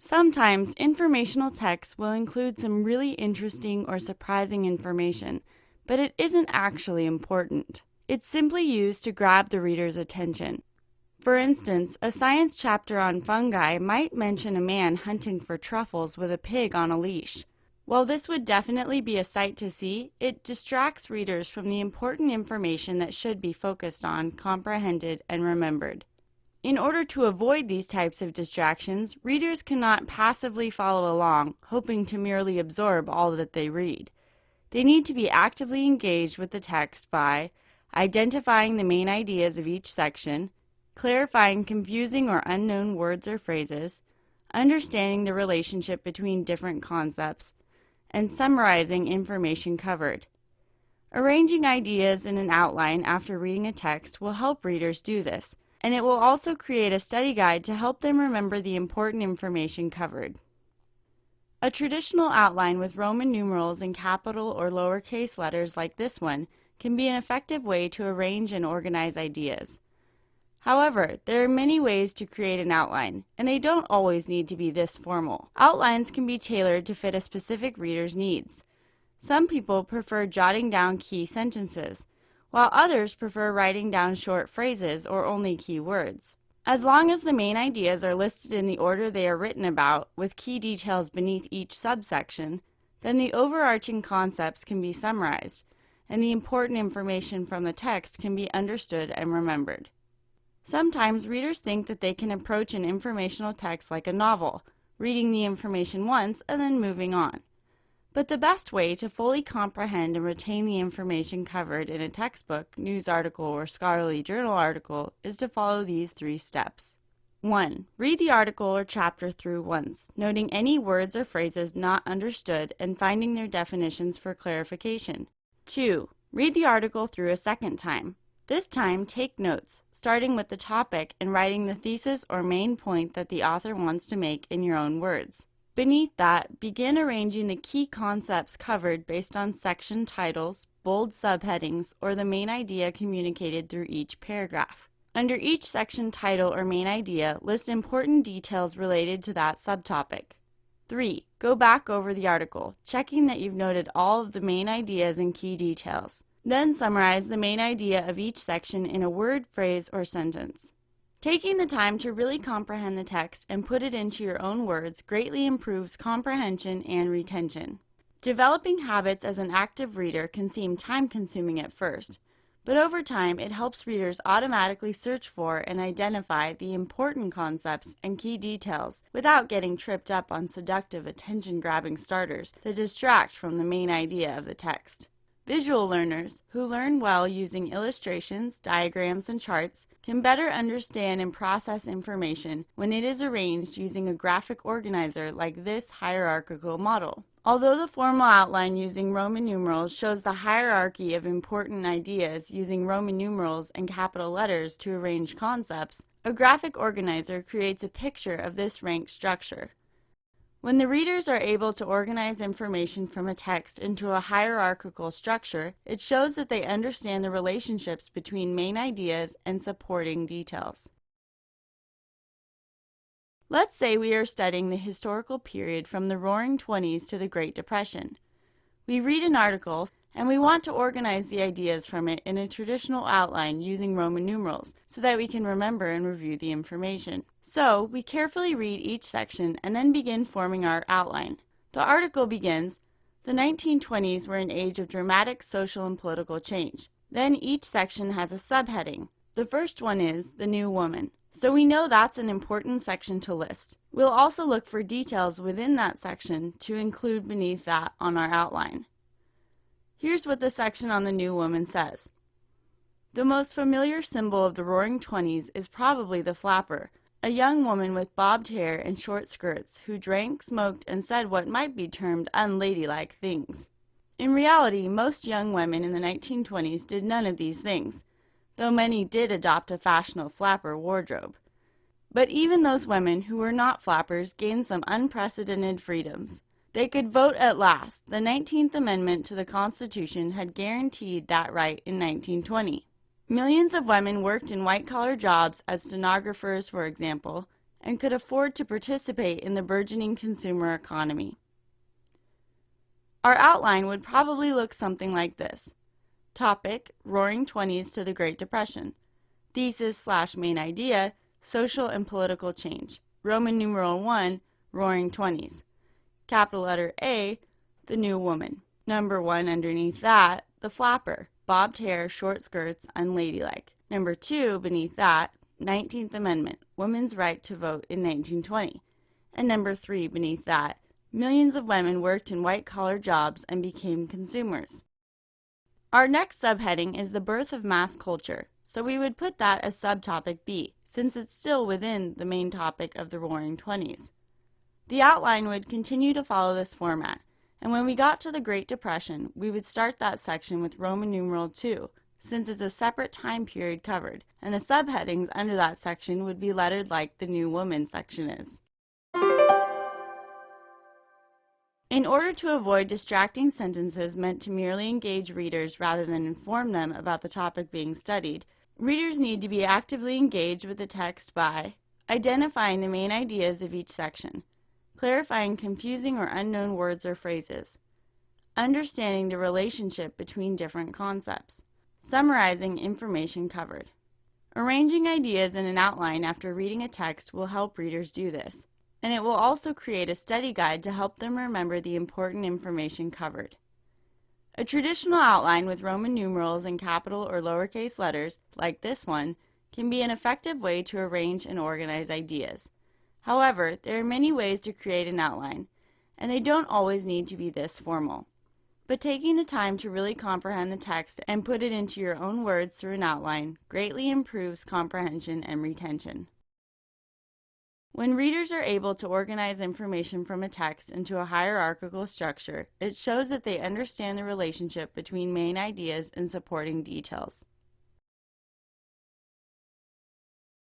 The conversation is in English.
Sometimes informational text will include some really interesting or surprising information, but it isn't actually important. It's simply used to grab the reader's attention. For instance, a science chapter on fungi might mention a man hunting for truffles with a pig on a leash. While this would definitely be a sight to see, it distracts readers from the important information that should be focused on, comprehended, and remembered. In order to avoid these types of distractions, readers cannot passively follow along, hoping to merely absorb all that they read. They need to be actively engaged with the text by identifying the main ideas of each section, clarifying confusing or unknown words or phrases, understanding the relationship between different concepts, and summarizing information covered. Arranging ideas in an outline after reading a text will help readers do this, and it will also create a study guide to help them remember the important information covered. A traditional outline with Roman numerals in capital or lowercase letters like this one can be an effective way to arrange and organize ideas. However, there are many ways to create an outline, and they don't always need to be this formal. Outlines can be tailored to fit a specific reader's needs. Some people prefer jotting down key sentences, while others prefer writing down short phrases or only key words. As long as the main ideas are listed in the order they are written about, with key details beneath each subsection, then the overarching concepts can be summarized, and the important information from the text can be understood and remembered. Sometimes readers think that they can approach an informational text like a novel, reading the information once and then moving on. But the best way to fully comprehend and retain the information covered in a textbook, news article, or scholarly journal article is to follow these 3 steps. 1. Read the article or chapter through once, noting any words or phrases not understood and finding their definitions for clarification. 2. Read the article through a second time. This time, take notes, starting with the topic and writing the thesis or main point that the author wants to make in your own words. Beneath that, begin arranging the key concepts covered based on section titles, bold subheadings, or the main idea communicated through each paragraph. Under each section title or main idea, list important details related to that subtopic. 3. Go back over the article, checking that you've noted all of the main ideas and key details. Then summarize the main idea of each section in a word, phrase, or sentence. Taking the time to really comprehend the text and put it into your own words greatly improves comprehension and retention. Developing habits as an active reader can seem time-consuming at first, but over time it helps readers automatically search for and identify the important concepts and key details without getting tripped up on seductive attention-grabbing starters that distract from the main idea of the text. Visual learners, who learn well using illustrations, diagrams, and charts, can better understand and process information when it is arranged using a graphic organizer like this hierarchical model. Although the formal outline using Roman numerals shows the hierarchy of important ideas using Roman numerals and capital letters to arrange concepts, a graphic organizer creates a picture of this ranked structure. When the readers are able to organize information from a text into a hierarchical structure, it shows that they understand the relationships between main ideas and supporting details. Let's say we are studying the historical period from the Roaring Twenties to the Great Depression. We read an article, and we want to organize the ideas from it in a traditional outline using Roman numerals so that we can remember and review the information. So, we carefully read each section and then begin forming our outline. The article begins, "The 1920s were an age of dramatic social and political change." Then each section has a subheading. The first one is "The New Woman." So we know that's an important section to list. We'll also look for details within that section to include beneath that on our outline. Here's what the section on the New Woman says. The most familiar symbol of the Roaring Twenties is probably the flapper, a young woman with bobbed hair and short skirts who drank, smoked, and said what might be termed unladylike things. In reality, most young women in the 1920s did none of these things, though many did adopt a fashionable flapper wardrobe. But even those women who were not flappers gained some unprecedented freedoms. They could vote at last. The 19th Amendment to the Constitution had guaranteed that right in 1920. Millions of women worked in white-collar jobs as stenographers, for example, and could afford to participate in the burgeoning consumer economy. Our outline would probably look something like this. Topic: Roaring Twenties to the Great Depression. Thesis/main idea: social and political change. Roman numeral 1, Roaring Twenties. Capital letter A, the new woman. Number 1 underneath that, the flapper. Bobbed hair, short skirts, unladylike. Number 2 beneath that, 19th Amendment, women's right to vote in 1920. And number 3 beneath that, millions of women worked in white-collar jobs and became consumers. Our next subheading is the birth of mass culture, so we would put that as subtopic B, since it's still within the main topic of the Roaring Twenties. The outline would continue to follow this format, and when we got to the Great Depression, we would start that section with Roman numeral 2, since it's a separate time period covered, and the subheadings under that section would be lettered like the New Woman section is. In order to avoid distracting sentences meant to merely engage readers rather than inform them about the topic being studied, readers need to be actively engaged with the text by identifying the main ideas of each section, clarifying confusing or unknown words or phrases, understanding the relationship between different concepts, summarizing information covered. Arranging ideas in an outline after reading a text will help readers do this, and it will also create a study guide to help them remember the important information covered. A traditional outline with Roman numerals in capital or lowercase letters, like this one, can be an effective way to arrange and organize ideas. However, there are many ways to create an outline, and they don't always need to be this formal. But taking the time to really comprehend the text and put it into your own words through an outline greatly improves comprehension and retention. When readers are able to organize information from a text into a hierarchical structure, it shows that they understand the relationship between main ideas and supporting details.